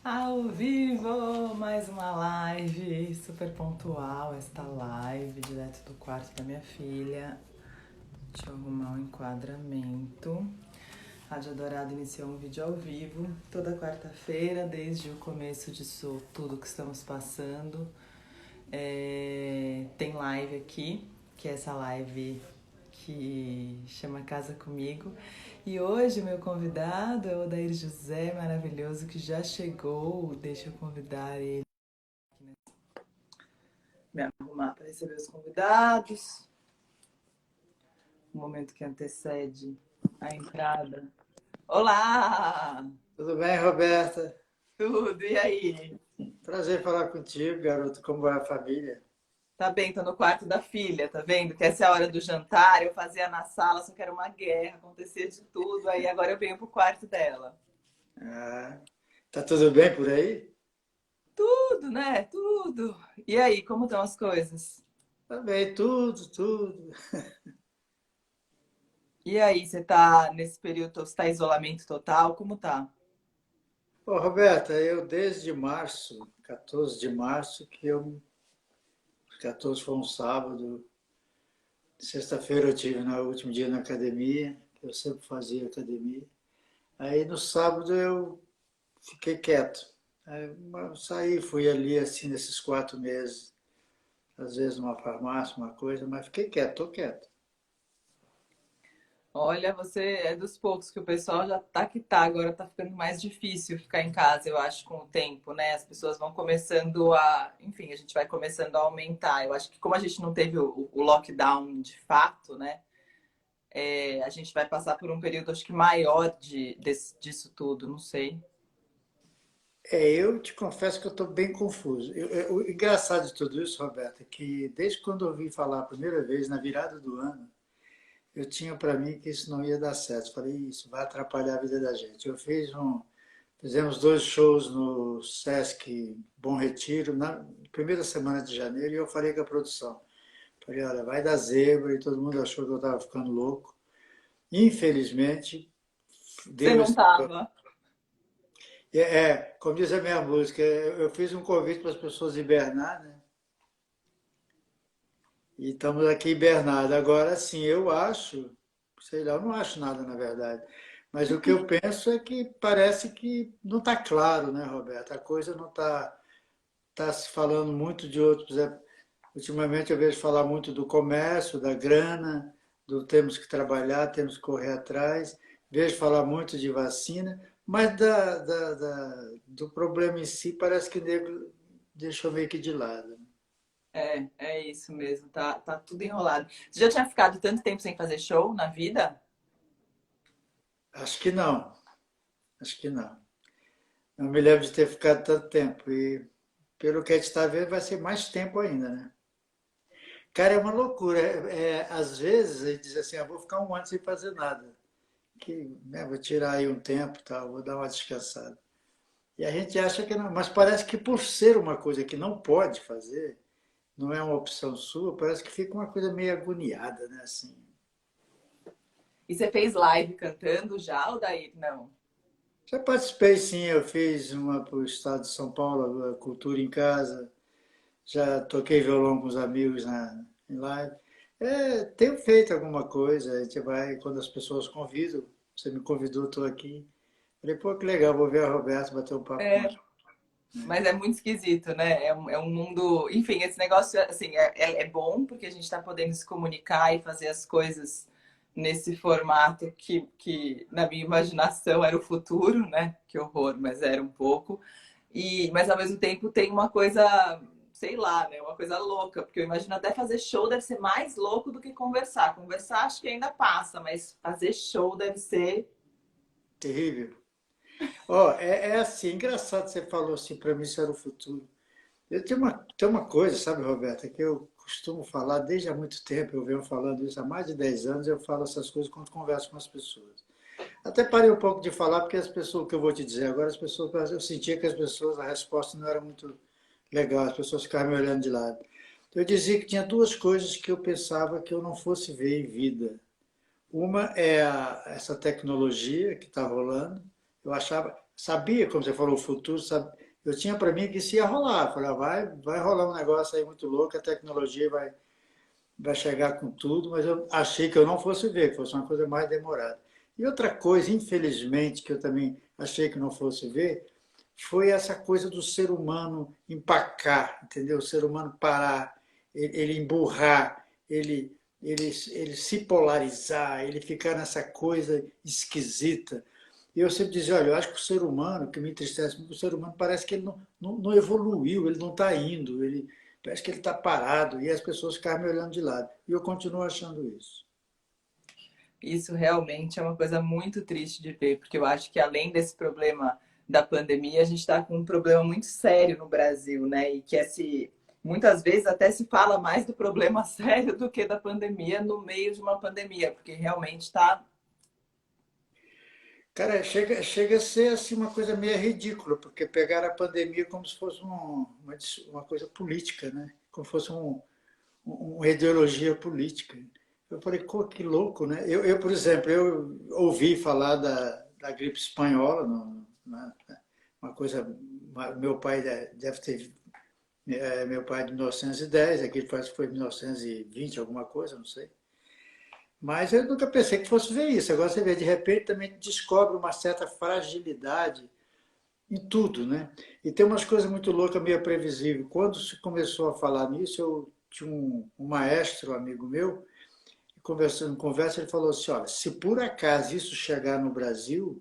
Ao vivo, mais uma live super pontual. Esta live direto do quarto da minha filha. Deixa eu arrumar um enquadramento. Rádio Dourado iniciou um vídeo ao vivo toda quarta-feira, desde o começo disso tudo que estamos passando. Tem live aqui, que é essa live que chama Casa Comigo. E hoje o meu convidado é o Odair José, maravilhoso, que já chegou. Deixa eu convidar ele, me arrumar para receber os convidados. O momento que antecede a entrada. Olá! Tudo bem, Roberta? Tudo, e aí? Prazer falar contigo, garoto. Como vai a família? Tá bem, tô no quarto da filha, tá vendo? Que essa é a hora do jantar, eu fazia na sala, só que era uma guerra, acontecia de tudo, aí agora eu venho pro quarto dela. Ah, tá tudo bem por aí? Tudo, né? Tudo. E aí, como estão as coisas? Tá bem, tudo. E aí, você tá nesse período, você tá em isolamento total? Como tá? Ô, Roberta, eu desde março, 14 de março, 14 foi um sábado, sexta-feira eu tive no último dia na academia, que eu sempre fazia academia. Aí no sábado eu fiquei quieto. Aí eu saí, fui ali assim nesses 4 meses, às vezes numa farmácia, uma coisa, mas fiquei quieto, tô quieto. Olha, você é dos poucos que o pessoal já tá que tá, agora tá ficando mais difícil ficar em casa, eu acho, com o tempo, né? As pessoas vão começando a, enfim, a gente vai começando a aumentar. Eu acho que como a gente não teve o lockdown de fato, né? A gente vai passar por um período, acho que maior disso tudo, não sei. Eu te confesso que eu estou bem confuso. O engraçado de tudo isso, Roberto, é que desde quando eu ouvi falar a primeira vez, na virada do ano, eu tinha para mim que isso não ia dar certo. Falei, isso vai atrapalhar a vida da gente. Fizemos 2 shows no Sesc Bom Retiro, na primeira semana de janeiro, e eu falei com a produção. Falei, olha, vai dar zebra, e todo mundo achou que eu estava ficando louco. Infelizmente, Você deu não esse. tava. Como diz a minha música, eu fiz um convite para as pessoas hibernar, né? E estamos aqui hibernados. Agora, sim, eu acho, sei lá, eu não acho nada na verdade, mas o que eu penso é que parece que não está claro, né, Roberto? A coisa não está se falando muito de outros. Ultimamente eu vejo falar muito do comércio, da grana, do temos que trabalhar, temos que correr atrás. Vejo falar muito de vacina, mas do problema em si parece que o nego deixou meio que de lado. É isso mesmo, tá tudo enrolado. Você já tinha ficado tanto tempo sem fazer show na vida? Acho que não, acho que não. Não me lembro de ter ficado tanto tempo. E pelo que a gente está vendo, vai ser mais tempo ainda, né? Cara, é uma loucura. Às vezes a gente diz assim, vou ficar um ano sem fazer nada. Que, né, vou tirar aí um tempo, tal, vou dar uma descansada. E a gente acha que não, mas parece que por ser uma coisa que não pode fazer, não é uma opção sua, parece que fica uma coisa meio agoniada, né? Assim. E você fez live cantando já, ou daí não? Já participei, sim, eu fiz uma para o estado de São Paulo, a Cultura em Casa, já toquei violão com os amigos em live. Tenho feito alguma coisa, a gente vai, quando as pessoas convidam, você me convidou, estou aqui. Falei, pô, que legal, vou ver a Roberta, bater um papo com É, ela. mas é muito esquisito, né? É um mundo. Enfim, esse negócio assim, é bom porque a gente está podendo se comunicar e fazer as coisas nesse formato que, na minha imaginação, era o futuro, né? Que horror, mas era um pouco. Mas ao mesmo tempo tem uma coisa, sei lá, né? Uma coisa louca, porque eu imagino até fazer show deve ser mais louco do que conversar. Conversar acho que ainda passa, mas fazer show deve ser. Terrível. Ó, é assim, engraçado você falou assim, para mim isso era o futuro. Tem uma coisa, sabe, Roberta, que eu costumo falar desde há muito tempo, eu venho falando isso há mais de 10 anos, eu falo essas coisas quando converso com as pessoas. Até parei um pouco de falar, porque as pessoas, o que eu vou te dizer agora, as pessoas, eu sentia que as pessoas, a resposta não era muito legal, as pessoas ficavam me olhando de lado. Eu dizia que tinha 2 coisas que eu pensava que eu não fosse ver em vida. Uma é essa tecnologia que está rolando. Eu achava, sabia, como você falou, o futuro, sabe? Eu tinha para mim que isso ia rolar. Eu falei, ah, vai rolar um negócio aí muito louco, a tecnologia vai chegar com tudo, mas eu achei que eu não fosse ver, que fosse uma coisa mais demorada. E outra coisa, infelizmente, que eu também achei que não fosse ver, foi essa coisa do ser humano empacar, entendeu? O ser humano parar, ele emburrar, ele se polarizar, ele ficar nessa coisa esquisita. E eu sempre dizia, olha, eu acho que o ser humano, o que me entristece muito, o ser humano parece que ele não evoluiu, ele não está indo, ele parece que ele está parado e as pessoas ficam me olhando de lado. E eu continuo achando isso. Isso realmente é uma coisa muito triste de ver, porque eu acho que além desse problema da pandemia, a gente está com um problema muito sério no Brasil, né? E que muitas vezes até se fala mais do problema sério do que da pandemia no meio de uma pandemia, porque realmente está. Cara, chega a ser assim, uma coisa meio ridícula, porque pegaram a pandemia como se fosse uma coisa política, né? Como se fosse uma ideologia política. Eu falei, que louco, né? Por exemplo, eu ouvi falar da gripe espanhola, uma coisa, meu pai deve ter, meu pai é de 1910, aqui parece que foi de 1920, alguma coisa, não sei. Mas eu nunca pensei que fosse ver isso. Agora você vê, de repente também descobre uma certa fragilidade em tudo, né? E tem umas coisas muito loucas, meio previsível. Quando se começou a falar nisso, eu tinha um maestro, amigo meu, conversando em conversa, ele falou assim, olha, se por acaso isso chegar no Brasil,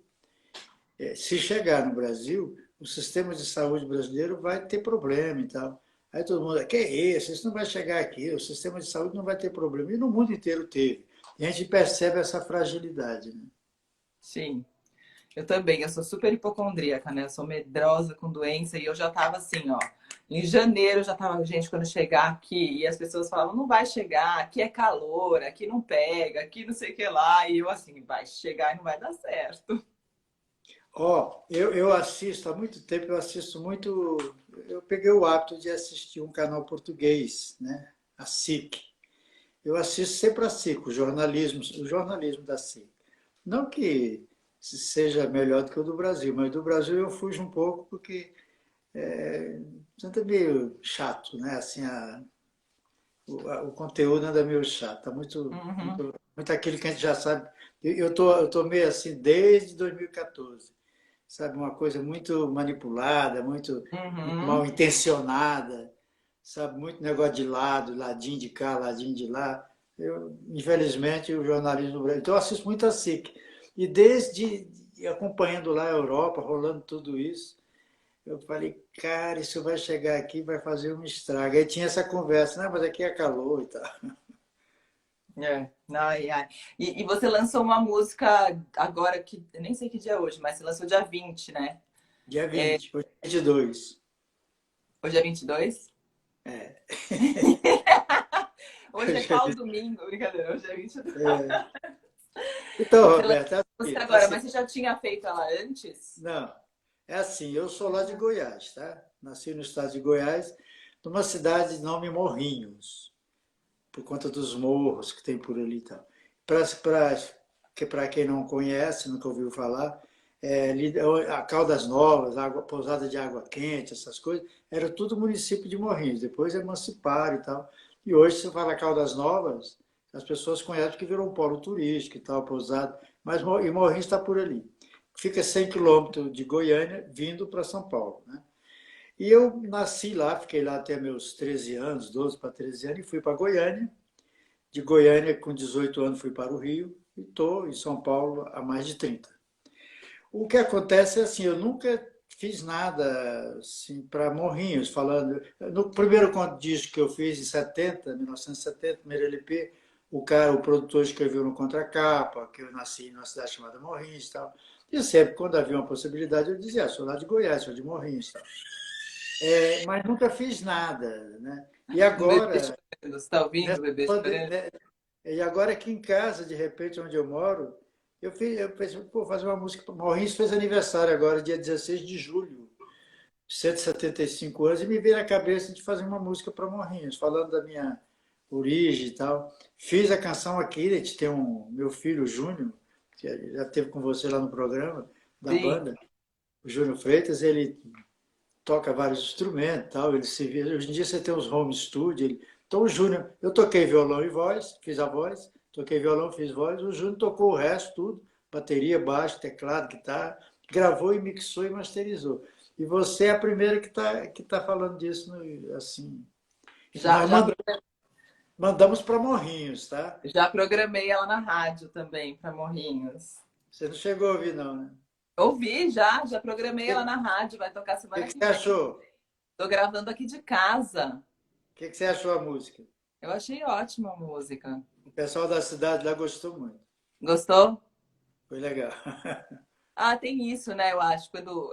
se chegar no Brasil, o sistema de saúde brasileiro vai ter problema e tal. Aí todo mundo, que é isso não vai chegar aqui, o sistema de saúde não vai ter problema. E no mundo inteiro teve. E a gente percebe essa fragilidade. Né? Sim, eu também, eu sou super hipocondríaca, né? Eu sou medrosa com doença e eu já tava assim, ó. Em janeiro já tava, gente, quando chegar aqui, e as pessoas falavam, não vai chegar, aqui é calor, aqui não pega, aqui não sei o que lá. E eu assim, vai chegar e não vai dar certo. Ó, eu assisto, há muito tempo eu assisto muito, eu peguei o hábito de assistir um canal português, né? A SIC. Eu assisto sempre a SIC, o jornalismo da SIC. Não que seja melhor do que o do Brasil, mas do Brasil eu fujo um pouco porque é meio chato, né? Assim, o conteúdo anda meio chato, tá Uhum, muito aquilo que a gente já sabe. Eu tô meio assim desde 2014, sabe? Uma coisa muito manipulada, muito mal uhum. intencionada, sabe? Muito negócio de lado, ladinho de cá, ladinho de lá. Infelizmente, o jornalismo do Brasil. Então, eu assisto muito a SIC. E desde acompanhando lá a Europa, rolando tudo isso, eu falei, cara, isso vai chegar aqui, vai fazer um estrago. Aí tinha essa conversa, né? Mas aqui é calor e tal. É. Ai, ai. E você lançou uma música agora que eu nem sei que dia é hoje, mas você lançou dia 20, né? Dia 20, hoje é 22. Hoje é 22. É. Hoje é Hoje é qual 20. domingo? Brincadeira, hoje é 22. É. Então, Você lançou Roberto, é a música assim, agora, mas você já tinha feito ela antes? não, é assim, eu sou lá de Goiás, tá? Nasci no estado de Goiás, numa cidade de nome Morrinhos, por conta dos morros que tem por ali e tal. Para quem não conhece, nunca ouviu falar, a Caldas Novas, Pousada de Água Quente, essas coisas, era tudo município de Morrinhos, depois emanciparam e tal. E hoje, se fala Caldas Novas, as pessoas conhecem que virou um polo turístico e tal, pousada, mas e Morrinhos está por ali. Fica 100 quilômetros de Goiânia, vindo para São Paulo. Né? E eu nasci lá, fiquei lá até meus 13 anos, 12 para 13 anos, e fui para Goiânia. De Goiânia, com 18 anos, fui para o Rio e estou em São Paulo há mais de 30. O que acontece é assim, eu nunca fiz nada assim, para Morrinhos, falando. No primeiro disco que eu fiz, em 70, 1970, primeiro LP, o produtor escreveu no contracapa, que eu nasci numa cidade chamada Morrinhos e tal. E sempre, quando havia uma possibilidade, eu dizia, sou lá de Goiás, sou de Morrinhos e tal. Mas nunca fiz nada, né? E Um bebê agora, chorando. Você tá ouvindo nessa o bebê chorando? pandemia, e agora aqui em casa, de repente, onde eu moro, eu pensei, pô, fazer uma música. Morrinhos fez aniversário agora, dia 16 de julho, 175 anos, e me veio na cabeça de fazer uma música para Morrinhos, falando da minha origem e tal. Fiz a canção aqui, a gente tem meu filho, Júnior, que já esteve com você lá no programa, da Sim. banda. O o Júnior Freitas, ele toca vários instrumentos, tal, ele se vira. Hoje em dia você tem os home studio. Então o Júnior, eu toquei violão e voz, fiz a voz, toquei violão, fiz voz, o Júnior tocou o resto tudo, bateria, baixo, teclado, guitarra, gravou e mixou e masterizou. E você é a primeira que tá falando disso, assim. Já, Nós já, mandamos para Morrinhos, tá? já programei ela na rádio também, para Morrinhos. Você não chegou a ouvir, não, né? Ouvi já programei O ela na rádio, vai tocar que, semana que que você vem. achou? Tô gravando aqui de casa. O que você achou a música? Eu achei ótima a música. O pessoal da cidade lá gostou muito. Gostou? Foi legal. Ah, tem isso, né? Eu acho, quando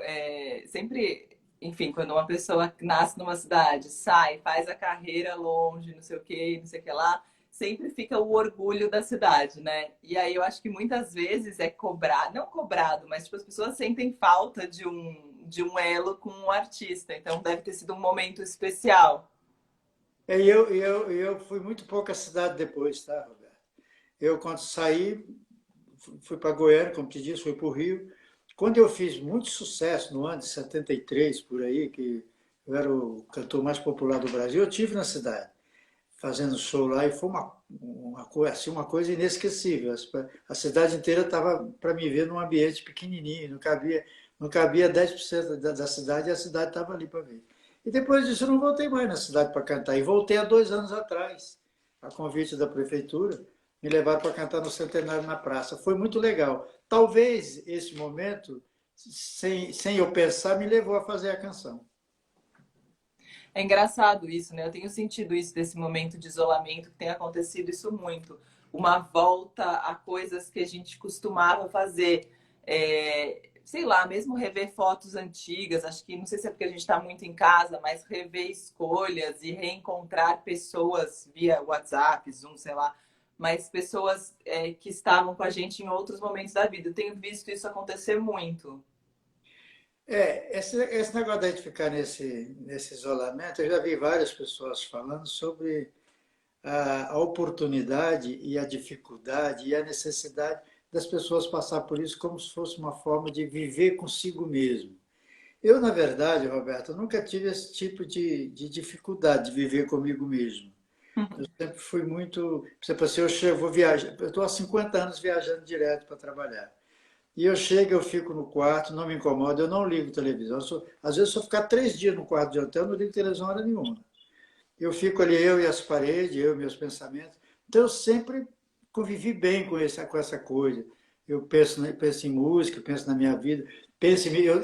sempre, enfim, quando uma pessoa nasce numa cidade, sai, faz a carreira longe, não sei o quê, não sei o que lá, sempre fica o orgulho da cidade, né? E aí eu acho que muitas vezes é cobrado, não cobrado, mas tipo, as pessoas sentem falta de um elo com um artista. Então deve ter sido um momento especial. Eu fui muito pouco à cidade depois, tá, Roberto? Eu, quando saí, fui para Goiânia, como te disse, fui para o Rio. Quando eu fiz muito sucesso, no ano de 73, por aí, que eu era o cantor mais popular do Brasil, eu tive na cidade, fazendo show lá, e foi assim, uma coisa inesquecível. A cidade inteira estava para me ver num ambiente pequenininho, não cabia 10% da cidade, e a cidade estava ali para ver. E depois disso eu não voltei mais na cidade para cantar. E voltei há 2 anos atrás, a convite da prefeitura, me levaram para cantar no Centenário na Praça. Foi muito legal. Talvez esse momento, sem eu pensar, me levou a fazer a canção. É engraçado isso, né? Eu tenho sentido isso desse momento de isolamento, que tem acontecido isso muito. Uma volta a coisas que a gente costumava fazer. Sei lá, mesmo rever fotos antigas, acho que não sei se é porque a gente está muito em casa, mas rever escolhas e reencontrar pessoas via WhatsApp, Zoom, sei lá, mas pessoas que estavam com a gente em outros momentos da vida. Eu tenho visto isso acontecer muito. Esse negócio da gente ficar nesse isolamento, eu já vi várias pessoas falando sobre a oportunidade e a dificuldade e a necessidade das pessoas passar por isso como se fosse uma forma de viver consigo mesmo. Eu, na verdade, Roberto, eu nunca tive esse tipo de dificuldade de viver comigo mesmo. Eu sempre fui muito. Por exemplo, assim, vou viajar, eu estou há 50 anos viajando direto para trabalhar. E eu chego, eu fico no quarto, não me incomodo, eu não ligo televisão. Às vezes, se eu ficar 3 dias no quarto de hotel, eu não ligo televisão hora nenhuma. Eu fico ali, eu e as paredes, eu e meus pensamentos. Então, eu sempre convivi bem com essa coisa. Eu penso em música, penso na minha vida,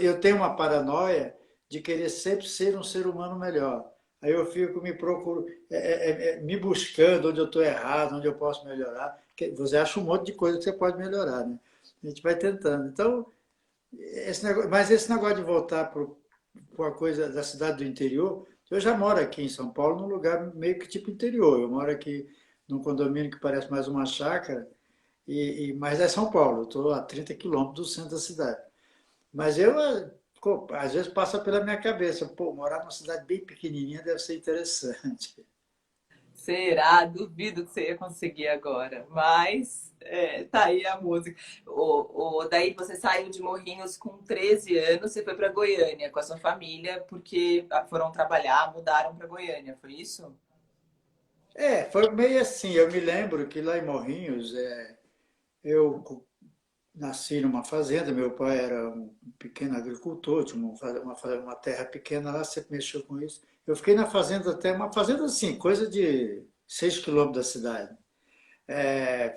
eu tenho uma paranoia de querer sempre ser um ser humano melhor. Aí eu fico me buscando onde eu estou errado, onde eu posso melhorar. Você acha um monte de coisa que você pode melhorar, né? A gente vai tentando. Então, mas esse negócio de voltar para uma coisa da cidade do interior, eu já moro aqui em São Paulo, num lugar meio que tipo interior. Eu moro aqui num condomínio que parece mais uma chácara, mas é São Paulo. Eu estou a 30 quilômetros do centro da cidade. Mas às vezes passa pela minha cabeça, pô, morar numa cidade bem pequenininha deve ser interessante. Será? Duvido que você ia conseguir agora. Mas tá aí a música. Daí você saiu de Morrinhos com 13 anos, você foi para Goiânia com a sua família, porque foram trabalhar, mudaram para Goiânia, foi isso? Foi meio assim. Eu me lembro que lá em Morrinhos, eu nasci numa fazenda, meu pai era um pequeno agricultor, tinha uma terra pequena lá, sempre mexeu com isso. Eu fiquei na fazenda até, uma fazenda assim, coisa de 6 quilômetros da cidade.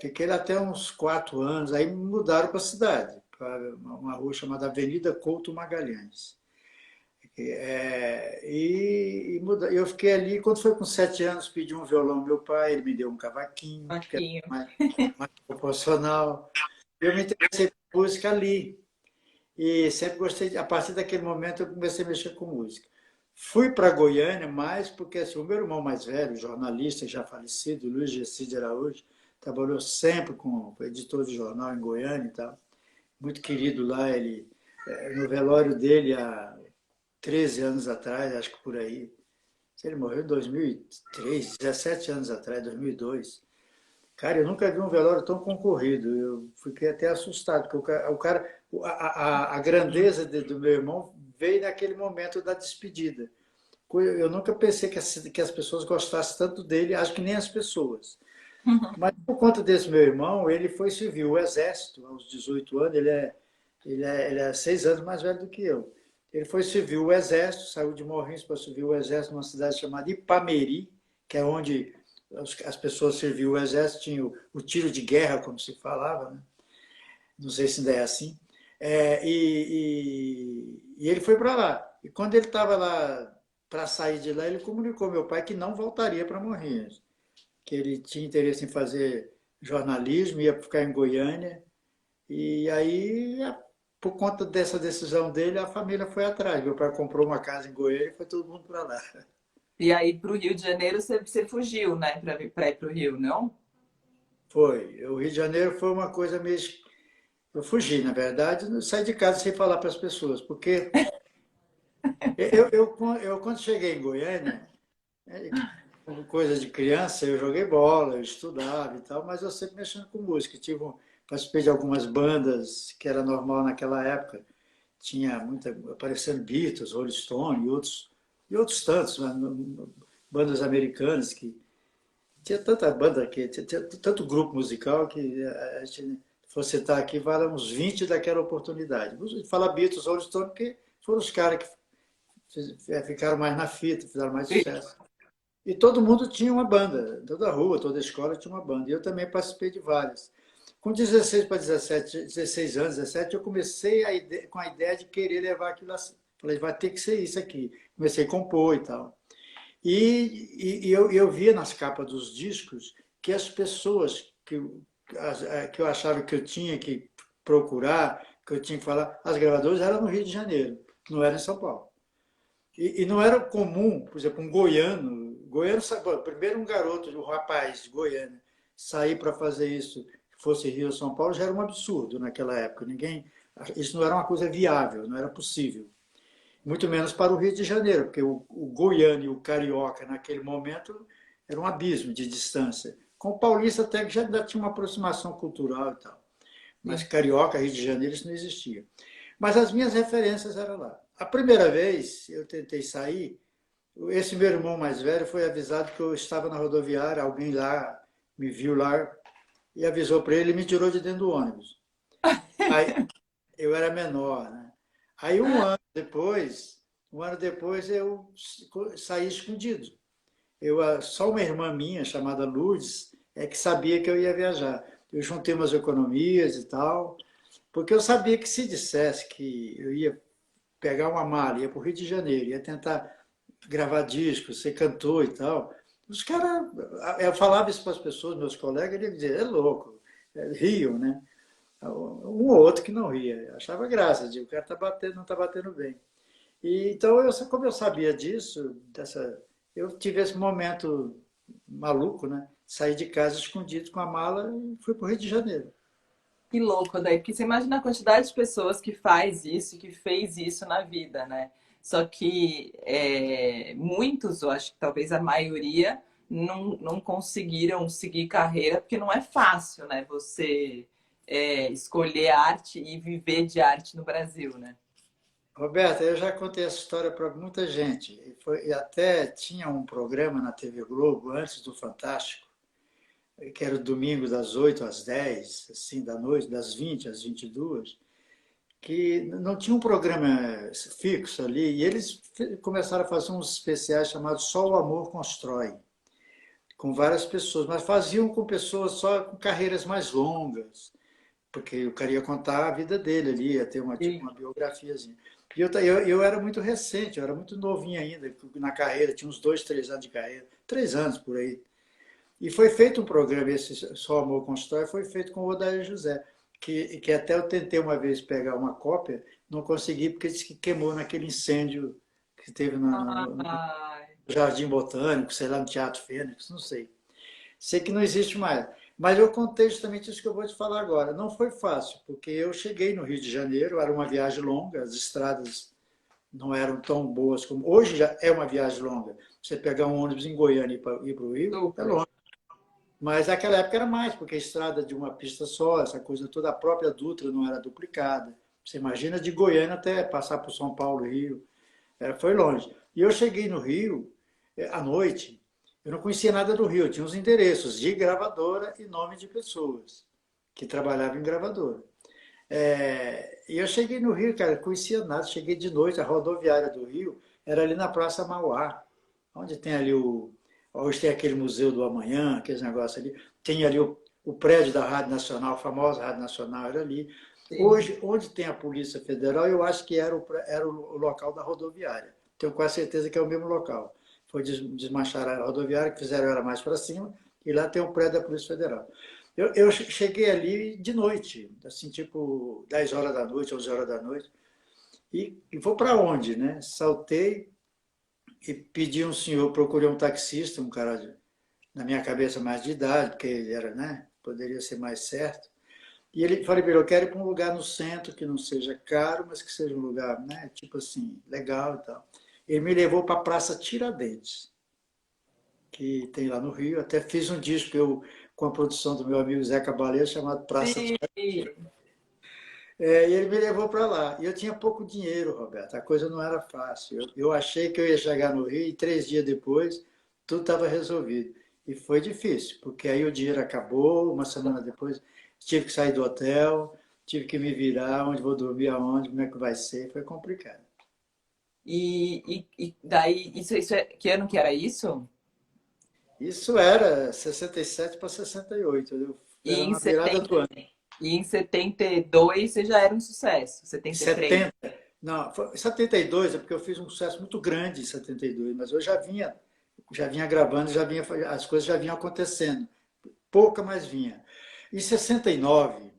Fiquei lá até uns 4 anos, aí me mudaram para a cidade, para uma rua chamada Avenida Couto Magalhães. Eu fiquei ali, quando foi com 7 anos, pedi um violão ao meu pai, ele me deu um cavaquinho, que era Marquinho. mais proporcional. Eu me interessei por música ali. E sempre gostei, a partir daquele momento eu comecei a mexer com música. Fui para Goiânia mais porque assim, o meu irmão mais velho, jornalista já falecido, Luiz Gessi de Araújo, trabalhou sempre com editor de jornal em Goiânia e tal. Muito querido lá, no velório dele há 13 anos atrás, acho que por aí. Ele morreu em 2003, 17 anos atrás, 2002. Cara, eu nunca vi um velório tão concorrido. Eu fiquei até assustado, porque a grandeza do meu irmão veio naquele momento da despedida. Eu nunca pensei que as pessoas gostassem tanto dele, acho que nem as pessoas. Mas por conta desse meu irmão, ele foi servir o exército aos 18 anos, ele é 6 anos mais velho do que eu. Ele foi servir o exército, saiu de Morrinhos para servir o exército numa cidade chamada Ipameri, que é onde as pessoas serviam o exército, tinha o tiro de guerra, como se falava, né? Não sei se ainda é assim. E ele foi para lá. E quando ele estava lá para sair de lá, ele comunicou ao meu pai que não voltaria para Morrinhos, que ele tinha interesse em fazer jornalismo, ia ficar em Goiânia. E aí, por conta dessa decisão dele, a família foi atrás. Meu pai comprou uma casa em Goiânia e foi todo mundo para lá. E aí, para o Rio de Janeiro, você fugiu, né? Para ir para o Rio, não? Foi. O Rio de Janeiro foi uma coisa meio. Eu fugi, na verdade, não saí de casa sem falar para as pessoas, porque quando cheguei em Goiânia, coisa de criança, eu joguei bola, eu estudava e tal, mas eu sempre mexendo com música. Participei de algumas bandas, que era normal naquela época. Tinha muita, aparecendo Beatles, Rolling Stone e outros tantos, né? Bandas americanas que tinha tanta banda aqui, tinha tanto grupo musical que a gente, se for citar aqui, vale uns 20 daquela oportunidade. Falar Beatles, Rolling Stone, porque foram os caras que ficaram mais na fita, fizeram mais sucesso. E todo mundo tinha uma banda, toda rua, toda escola tinha uma banda. E eu também participei de várias. Com 16 para 17, 16 anos, 17, eu comecei com a ideia de querer levar aquilo assim. Falei, vai ter que ser isso aqui. Comecei a compor e tal. E eu via nas capas dos discos que as pessoas que eu achava que eu tinha que procurar, que eu tinha que falar, as gravadoras eram no Rio de Janeiro, não era em São Paulo. E não era comum, por exemplo, um goiano, primeiro um garoto, um rapaz de Goiânia, sair para fazer isso, que fosse Rio ou São Paulo, já era um absurdo naquela época. Isso não era uma coisa viável, não era possível. Muito menos para o Rio de Janeiro, porque o goiano e o carioca, naquele momento, era um abismo de distância. Com o paulista até que já ainda tinha uma aproximação cultural e tal. Mas carioca, Rio de Janeiro, isso não existia. Mas as minhas referências eram lá. A primeira vez eu tentei sair, esse meu irmão mais velho foi avisado que eu estava na rodoviária, alguém lá me viu lá e avisou para ele e me tirou de dentro do ônibus. Aí eu era menor, né? Aí um ano depois eu saí escondido. Só uma irmã minha, chamada Lourdes, é que sabia que eu ia viajar. Eu juntei umas economias e tal, porque eu sabia que se dissesse que eu ia pegar uma mala, ia para o Rio de Janeiro, ia tentar gravar discos, ser cantor e tal. Os caras, eu falava isso para as pessoas, meus colegas, eles diziam, é louco, riam, né? Um ou outro que não ria, achava graça, o cara tá batendo, não está batendo bem. E, então, como eu sabia disso, eu tive esse momento maluco, né? Saí de casa escondido com a mala e fui para o Rio de Janeiro. Que louco daí, porque você imagina a quantidade de pessoas que faz isso, que fez isso na vida, né? Só que muitos, eu acho que talvez a maioria, não conseguiram seguir carreira, porque não é fácil, né? Você escolher arte e viver de arte no Brasil, né? Roberta, eu já contei essa história para muita gente. E até tinha um programa na TV Globo, antes do Fantástico, que era o domingo das 8 às 10, assim, da noite, das 20 às 22, que não tinha um programa fixo ali, e eles começaram a fazer uns especiais chamados Só o Amor Constrói, com várias pessoas, mas faziam com pessoas só com carreiras mais longas, porque eu queria contar a vida dele ali, ia ter tipo uma biografiazinha. E eu era muito recente, eu era muito novinho ainda na carreira, tinha uns 2, 3 anos de carreira, 3 anos por aí. E foi feito um programa, esse Só Amor Constrói, foi feito com o Odair José, que até eu tentei uma vez pegar uma cópia, não consegui, porque disse que queimou naquele incêndio que teve no Ai, Jardim Botânico, sei lá, no Teatro Fênix, não sei. Sei que não existe mais. Mas eu contei justamente isso que eu vou te falar agora. Não foi fácil, porque eu cheguei no Rio de Janeiro, era uma viagem longa, as estradas não eram tão boas como. Hoje já é uma viagem longa. Você pegar um ônibus em Goiânia e ir para o Rio, é super. longe. Mas naquela época era mais, porque a estrada de uma pista só, essa coisa toda, a própria Dutra não era duplicada. Você imagina de Goiânia até passar por São Paulo, Rio. Foi longe. E eu cheguei no Rio, à noite, eu não conhecia nada do Rio, eu tinha os endereços de gravadora e nome de pessoas que trabalhavam em gravadora. E eu cheguei no Rio, cara, não conhecia nada, cheguei de noite, a rodoviária do Rio era ali na Praça Mauá, onde tem ali hoje tem aquele Museu do Amanhã, aqueles negócios ali, tem ali o prédio da Rádio Nacional, a famosa Rádio Nacional era ali. Sim. Hoje, onde tem a Polícia Federal, eu acho que era o local da rodoviária. Tenho quase certeza que é o mesmo local. Foi desmanchar a rodoviária, que fizeram ela mais para cima, e lá tem o prédio da Polícia Federal. Eu cheguei ali de noite, assim, tipo 10 horas da noite, 11 horas da noite, e vou para onde, né? Saltei e pedi um senhor, procurei um taxista, um cara na minha cabeça mais de idade, porque ele era, né? Poderia ser mais certo. E ele falei para ele, eu quero ir para um lugar no centro que não seja caro, mas que seja um lugar, né, tipo assim, legal e tal. Ele me levou para a Praça Tiradentes, que tem lá no Rio. Até fiz um disco eu, com a produção do meu amigo Zé Cabaleiro, chamado Praça Tiradentes. Sim. E ele me levou para lá. E eu tinha pouco dinheiro, Roberto, a coisa não era fácil. Eu achei que eu ia chegar no Rio e 3 dias depois tudo estava resolvido. E foi difícil, porque aí o dinheiro acabou, uma semana depois tive que sair do hotel, tive que me virar, onde vou dormir, aonde, como é que vai ser, foi complicado. E daí, que ano que era isso? Isso era 67 para 68, E era em na virada 70, do ano. e em 72 você já era um sucesso. 73. 70, não, 72 é porque eu fiz um sucesso muito grande em 72, mas eu já vinha gravando, as coisas já vinham acontecendo. Pouca, mas vinha. Em 69,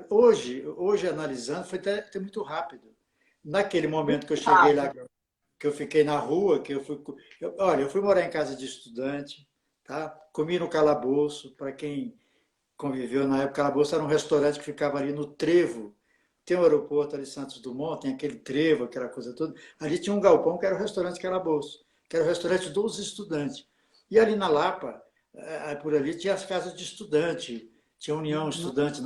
hoje analisando, foi até muito rápido. Naquele momento que eu cheguei lá, Rápido. que eu fiquei na rua, que olha, eu fui morar em casa de estudante, tá? Comi no Calabouço, para quem conviveu na época, Calabouço era um restaurante que ficava ali no Trevo. Tem o aeroporto ali, Santos Dumont, tem aquele trevo, aquela coisa toda. Ali tinha um galpão que era o restaurante Calabouço, que era o restaurante dos estudantes. E ali na Lapa, por ali, tinha as casas de estudante, tinha União Uhum. Estudante,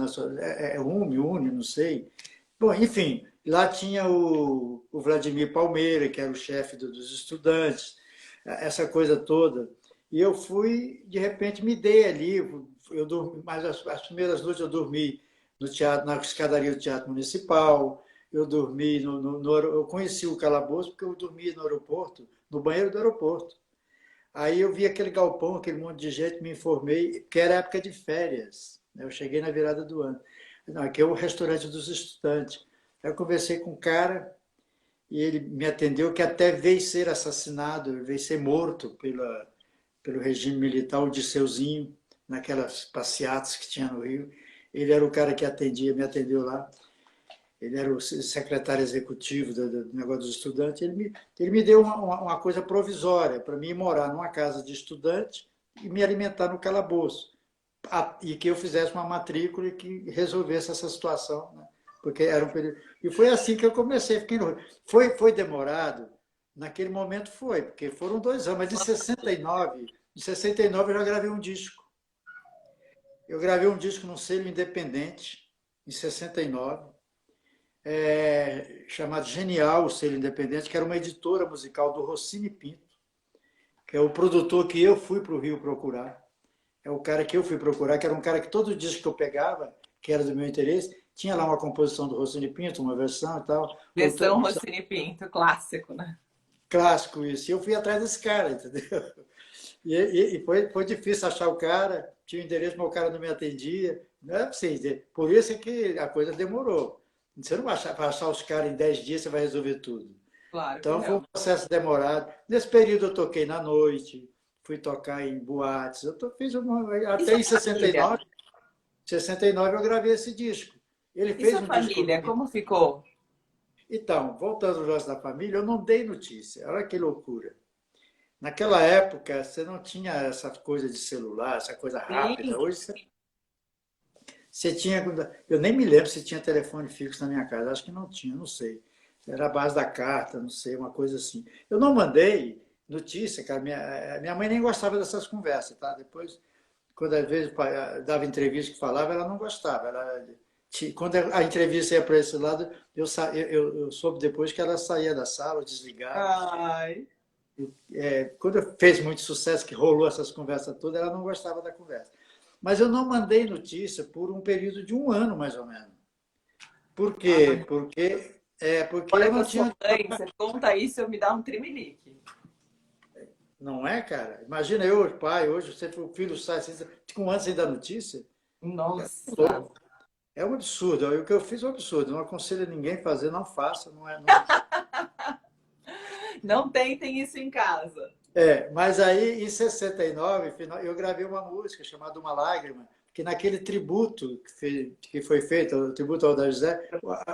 UME, não sei. Bom, enfim, lá tinha o Vladimir Palmeira, que era o chefe dos estudantes, essa coisa toda. E eu fui, de repente, me dei ali, eu dormi, mas as primeiras noites eu dormi no teatro, na escadaria do Teatro Municipal, eu dormi eu conheci o Calabouço porque eu dormia no aeroporto, no banheiro do aeroporto. Aí eu vi aquele galpão, aquele monte de gente, me informei, que era época de férias, né? Eu cheguei na virada do ano. Não, aqui é o restaurante dos estudantes. Aí eu conversei com um cara e ele me atendeu que até veio ser assassinado, veio ser morto pelo regime militar, o Disseuzinho, naquelas passeatas que tinha no Rio. Ele era o cara que atendia, me atendeu lá. Ele era o secretário executivo do negócio dos estudantes. Ele me deu uma coisa provisória para mim morar numa casa de estudante e me alimentar no calabouço. E que eu fizesse uma matrícula e que resolvesse essa situação, né? Porque era um período. E foi assim que eu comecei. Fiquei no... foi demorado. Naquele momento foi, porque foram 2 anos. Mas em 69 eu já gravei um disco. Eu gravei um disco num selo independente, em 69, chamado Genial, o selo independente, que era uma editora musical do Rossini Pinto, que é o produtor que eu fui para o Rio procurar. É o cara que eu fui procurar, que era um cara que todo disco que eu pegava, que era do meu interesse, tinha lá uma composição do Rossini Pinto, uma versão e tal. Versão Rossini Pinto, clássico, né? Clássico isso. E eu fui atrás desse cara, entendeu? E foi difícil achar o cara, tinha o endereço, mas o cara não me atendia. Não é assim, por isso é que a coisa demorou. Você não vai achar os caras em 10 dias, você vai resolver tudo. Claro que Então foi um não. processo demorado. Nesse período eu toquei na noite, fui tocar em boates. Fiz E até sua em família? 69 eu gravei esse disco. Ele E fez sua um disco família, comigo. como ficou? Então, voltando ao lance da família, eu não dei notícia. Olha que loucura. Naquela época, você não tinha essa coisa de celular, essa coisa rápida. Sim. Hoje você tinha. Eu nem me lembro se tinha telefone fixo na minha casa. Acho que não tinha, não sei. Era a base da carta, não sei, uma coisa assim. Eu não mandei notícia, cara. Minha mãe nem gostava dessas conversas, tá? Depois, quando às vezes dava entrevista que falava, ela não gostava. Quando a entrevista ia para esse lado, eu soube depois que ela saía da sala, desligava. Ai. Quando fez muito sucesso, que rolou essas conversas todas, ela não gostava da conversa. Mas eu não mandei notícia por um período de um ano, mais ou menos. Por quê? Ai. Porque Olha eu que eu não sou tinha. mãe, você conta isso, eu me dá um tremelique. Não é, cara? Imagina eu, pai, hoje o filho sai assim, com um ano sem dar notícia. É Nossa. louco. É um absurdo. O que eu fiz é um absurdo. Não aconselho ninguém a fazer, não faça. Não é, não. Não tentem isso em casa. Mas aí, em 69, eu gravei uma música chamada Uma Lágrima, que naquele tributo que foi feito, o tributo ao da José,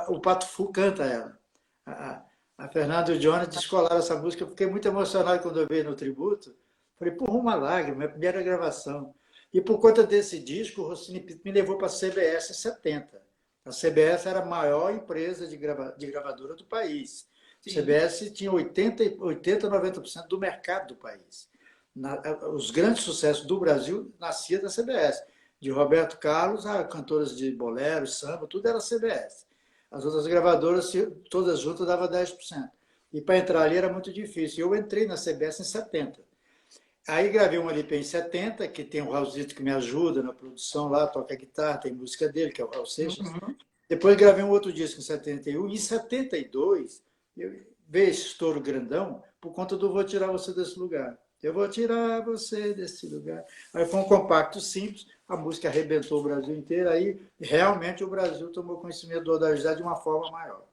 o Pato Fu canta ela. A, a Fernanda e o Johnny descolaram essa música, eu fiquei muito emocionado quando eu vi no tributo. Falei, porra, Uma Lágrima, minha primeira gravação. E por conta desse disco, o Rossini me levou para a CBS em 70. A CBS era a maior empresa de gravadora do país. A Sim. CBS tinha 90% do mercado do país. Os grandes sucessos do Brasil nasciam da CBS. De Roberto Carlos a cantoras de bolero, samba, tudo era CBS. As outras gravadoras, todas juntas, davam 10%. E para entrar ali era muito difícil. Eu entrei na CBS em 70. Aí gravei um LP em 70, que tem o Raulzito que me ajuda na produção lá, toca guitarra, tem música dele, que é o Raul Seixas. Uhum. Depois gravei um outro disco em 71. Em 72, veio esse estouro grandão por conta do Vou Tirar Você Desse Lugar. Eu vou tirar você desse lugar. Aí foi um compacto simples, a música arrebentou o Brasil inteiro, aí realmente o Brasil tomou conhecimento do Odarizar de uma forma maior.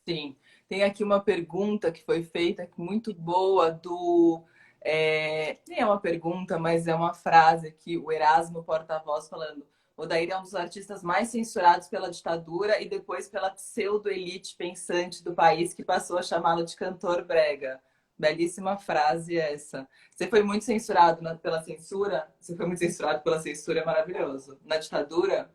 Sim. Tem aqui uma pergunta que foi feita, muito boa, do. Nem é uma pergunta, mas é uma frase aqui, o Erasmo, porta-voz, falando. O Odair é um dos artistas mais censurados pela ditadura e depois pela pseudo-elite pensante do país, que passou a chamá-lo de cantor brega. Belíssima frase essa. Você foi muito censurado pela censura? Você foi muito censurado pela censura, é maravilhoso. Na ditadura?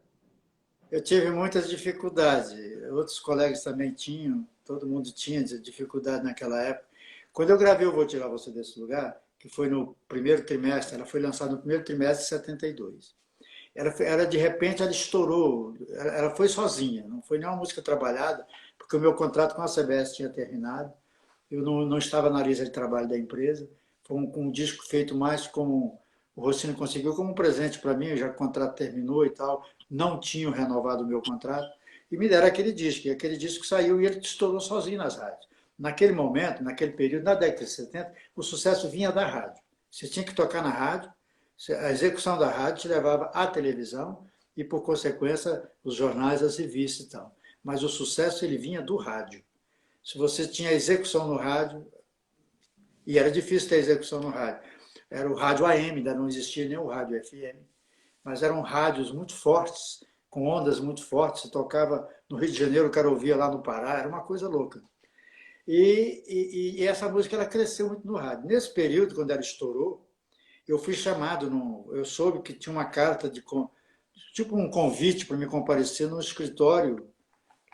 Eu tive muitas dificuldades, outros colegas também tinham, todo mundo tinha dificuldade naquela época. Quando eu gravei o Vou Tirar Você Desse Lugar, que foi no primeiro trimestre, ela foi lançada no primeiro trimestre de 72. Ela de repente, ela estourou, ela foi sozinha, não foi nenhuma música trabalhada, porque o meu contrato com a CBS tinha terminado, eu não estava na lista de trabalho da empresa, foi um disco feito mais como o Rossini conseguiu como um presente para mim, já que o contrato terminou e tal, não tinham renovado o meu contrato, e me deram aquele disco, e aquele disco saiu e ele estourou sozinho nas rádios. Naquele momento, naquele período, na década de 70, o sucesso vinha da rádio. Você tinha que tocar na rádio, a execução da rádio te levava à televisão e, por consequência, os jornais, as revistas e tal. Mas o sucesso ele vinha do rádio. Se você tinha execução no rádio, e era difícil ter execução no rádio, era o rádio AM, ainda não existia nem o rádio FM, mas eram rádios muito fortes, com ondas muito fortes, você tocava no Rio de Janeiro, o cara ouvia lá no Pará, era uma coisa louca. E essa música ela cresceu muito no rádio. Nesse período, quando ela estourou, eu fui chamado, eu soube que tinha uma carta tipo um convite para me comparecer no escritório,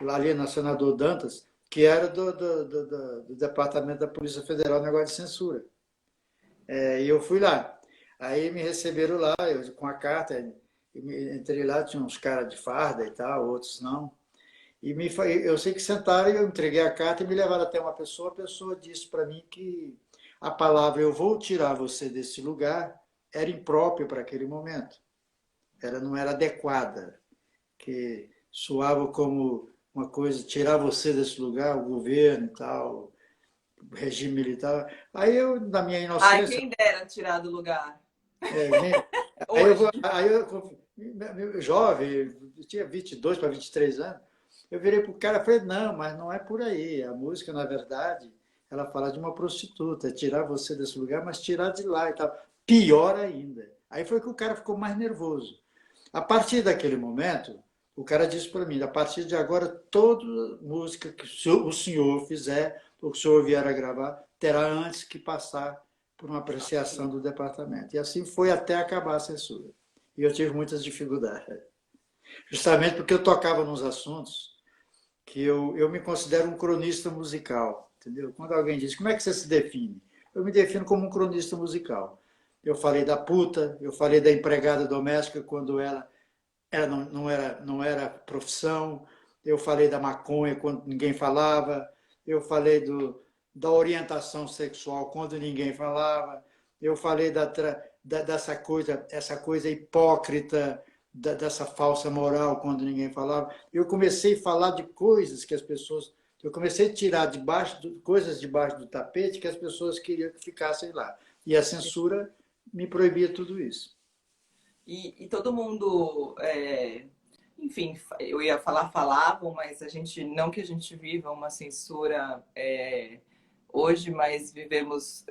lá ali na Senador Dantas, que era do Departamento da Polícia Federal, negócio de censura. E eu fui lá. Aí me receberam lá, com a carta, entrei lá, tinha uns caras de farda e tal, outros não. Eu sei que sentaram e eu entreguei a carta e me levaram até uma pessoa. A pessoa disse para mim que a palavra eu vou tirar você desse lugar era imprópria para aquele momento. Ela não era adequada, que soava como uma coisa, tirar você desse lugar, o governo e tal, o regime militar. Aí eu, na minha Ai, inocência, quem dera tirar do lugar. é, né? Hoje. Jovem, eu tinha 22 para 23 anos, eu virei para o cara e falei, não, mas não é por aí. A música, na verdade, ela fala de uma prostituta, é tirar você desse lugar, mas tirar de lá e tal. Pior ainda. Aí foi que o cara ficou mais nervoso. A partir daquele momento, o cara disse para mim, a partir de agora, toda música que o senhor fizer, ou que o senhor vier a gravar, terá antes que passar por uma apreciação do departamento. E assim foi até acabar a censura. E eu tive muitas dificuldades. Justamente porque eu tocava nos assuntos que eu me considero um cronista musical. Entendeu? Quando alguém diz, como é que você se define? Eu me defino como um cronista musical. Eu falei da puta, eu falei da empregada doméstica quando ela não era profissão. Eu falei da maconha quando ninguém falava. Eu falei da orientação sexual quando ninguém falava. Eu falei dessa coisa, essa coisa hipócrita, dessa falsa moral quando ninguém falava. Eu comecei a falar de coisas que as pessoas. Eu comecei a tirar coisas debaixo do tapete que as pessoas queriam que ficassem lá. E a censura me proibia tudo isso. E todo mundo, enfim, eu ia falar falavam, mas a gente, não que a gente viva uma censura hoje, mas vivemos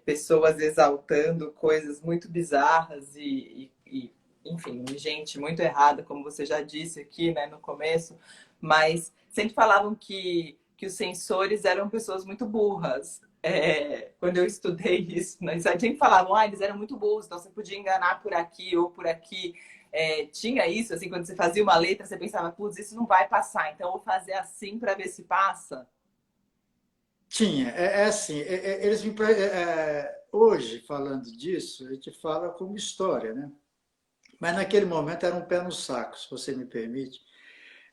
pessoas exaltando coisas muito bizarras enfim, gente muito errada, como você já disse aqui, né, no começo, mas sempre falavam que os censores eram pessoas muito burras. Quando eu estudei isso, né, sempre falavam, eles eram muito burros, então você podia enganar por aqui ou por aqui. Tinha isso, assim, quando você fazia uma letra, você pensava, putz, isso não vai passar, então eu vou fazer assim para ver se passa. Tinha, assim, hoje, falando disso, a gente fala como história, né? Mas naquele momento era um pé no saco, se você me permite,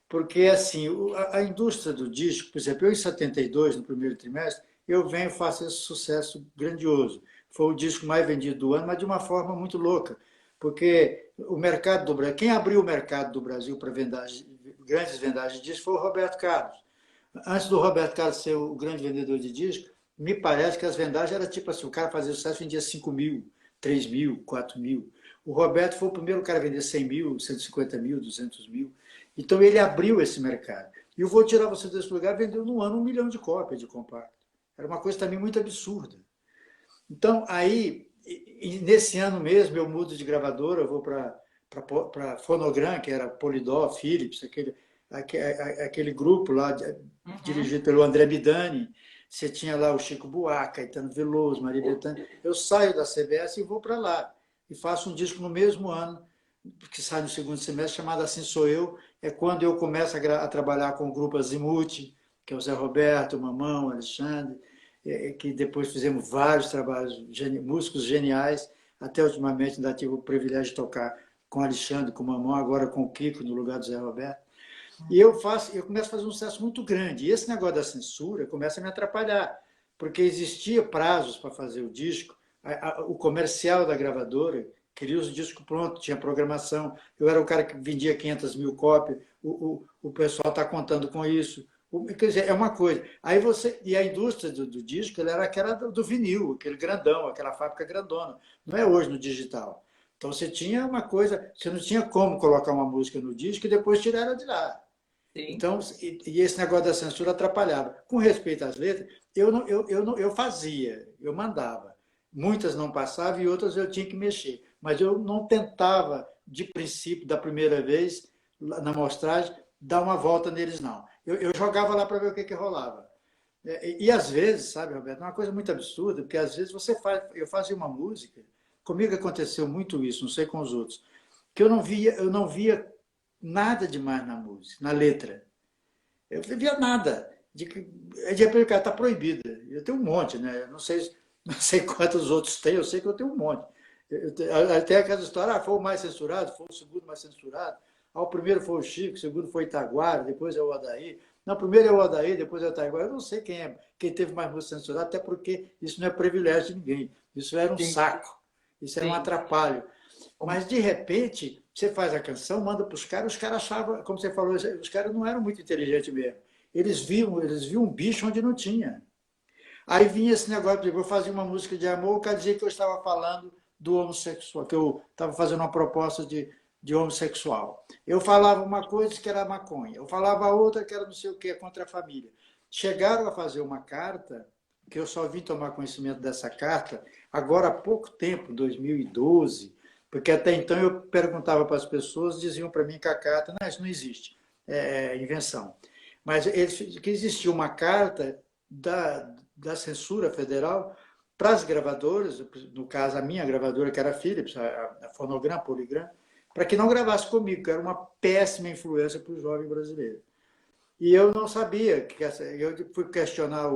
porque assim, a indústria do disco, por exemplo, eu em 72, no primeiro trimestre, eu venho e faço esse sucesso grandioso. Foi o disco mais vendido do ano, mas de uma forma muito louca, porque o mercado do Brasil, quem abriu o mercado do Brasil para grandes vendagens de discos foi o Roberto Carlos. Antes do Roberto Carlos ser o grande vendedor de disco, me parece que as vendagens eram tipo assim, o cara fazia sucesso vendia 5 mil, 3 mil, 4 mil. O Roberto foi o primeiro cara a vender 100 mil, 150 mil, 200 mil. Então ele abriu esse mercado. E o Vou Tirar Você Desse Lugar vendeu no ano 1 milhão de cópias de compacto. Era uma coisa também muito absurda. Então aí, nesse ano mesmo, eu mudo de gravadora, eu vou para Fonogram, que era Polydor, Philips, aquele grupo lá, dirigido pelo André Bidani. Você tinha lá o Chico Buarque, Caetano Veloso, Maria Bethânia. Eu saio da CBS e vou para lá. E faço um disco no mesmo ano, que sai no segundo semestre, chamado Assim Sou Eu. É quando eu começo a trabalhar com o grupo Azimuth, que é o Zé Roberto, o Mamão, o Alexandre, que depois fizemos vários trabalhos, músicos geniais. Até ultimamente ainda tive o privilégio de tocar com o Alexandre, com o Mamão, agora com o Kiko, no lugar do Zé Roberto. E eu começo a fazer um sucesso muito grande. E esse negócio da censura começa a me atrapalhar, porque existia prazos para fazer o disco, o comercial da gravadora queria os discos prontos, tinha programação. Eu era o cara que vendia 500 mil cópias, o pessoal está contando com isso. Quer dizer, é uma coisa. Aí e a indústria do disco era aquela do vinil, aquele grandão, aquela fábrica grandona. Não é hoje no digital. Então você tinha uma coisa, você não tinha como colocar uma música no disco e depois tirar ela de lá. Sim. Então, e esse negócio da censura atrapalhava. Com respeito às letras, eu fazia, eu mandava. Muitas não passavam e outras eu tinha que mexer. Mas eu não tentava, de princípio, da primeira vez, na amostragem, dar uma volta neles, não. Eu jogava lá para ver o que rolava. E às vezes, sabe, Roberto, é uma coisa muito absurda, porque às vezes eu fazia uma música, comigo aconteceu muito isso, não sei com os outros, que eu não via nada demais na música, na letra. Eu não via nada. De repente o cara está proibida. Eu tenho um monte, né? Não sei quantos outros tem, eu sei que eu tenho um monte. Até aquela história, foi o mais censurado, foi o segundo mais censurado. O primeiro foi o Chico, o segundo foi Itaguara, depois é o Adair. Não, primeiro é o Adair, depois é o Itaguara. Eu não sei quem teve mais música censurada, até porque isso não é privilégio de ninguém. Isso era um saco. Isso era um atrapalho. Mas, de repente, você faz a canção, manda para os caras achavam, como você falou, os caras não eram muito inteligentes mesmo. Eles viam um bicho onde não tinha. Aí vinha esse negócio, eu fazia uma música de amor, o cara dizia que eu estava falando do homossexual, que eu estava fazendo uma proposta de homossexual. Eu falava uma coisa que era maconha, eu falava outra que era não sei o que, contra a família. Chegaram a fazer uma carta, que eu só vim tomar conhecimento dessa carta agora há pouco tempo, 2012, porque até então eu perguntava para as pessoas, diziam para mim que a carta, não, isso não existe, é invenção. Mas que existia uma carta da censura federal para as gravadoras, no caso a minha gravadora, que era a Philips, a Fonogram, Polygram, para que não gravasse comigo, que era uma péssima influência para o jovem brasileiro. E eu não sabia, eu fui questionar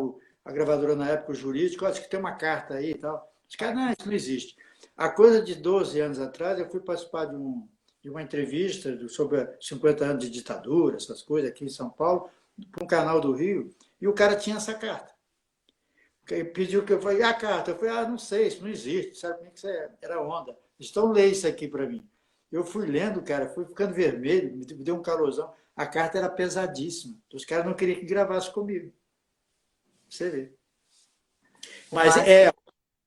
a gravadora na época, o jurídico, acho que tem uma carta aí e tal. Os caras, não, isso não existe. A coisa de 12 anos atrás, eu fui participar de uma entrevista sobre 50 anos de ditadura, essas coisas aqui em São Paulo, para um canal do Rio, e o cara tinha essa carta. Ele pediu que eu falei, a carta? Eu falei, não sei, isso não existe, sabe como é que isso era onda. Então lê isso aqui para mim. Eu fui lendo, cara, fui ficando vermelho, me deu um calorzão. A carta era pesadíssima. Os caras não queriam que gravasse comigo. Você vê. Mas,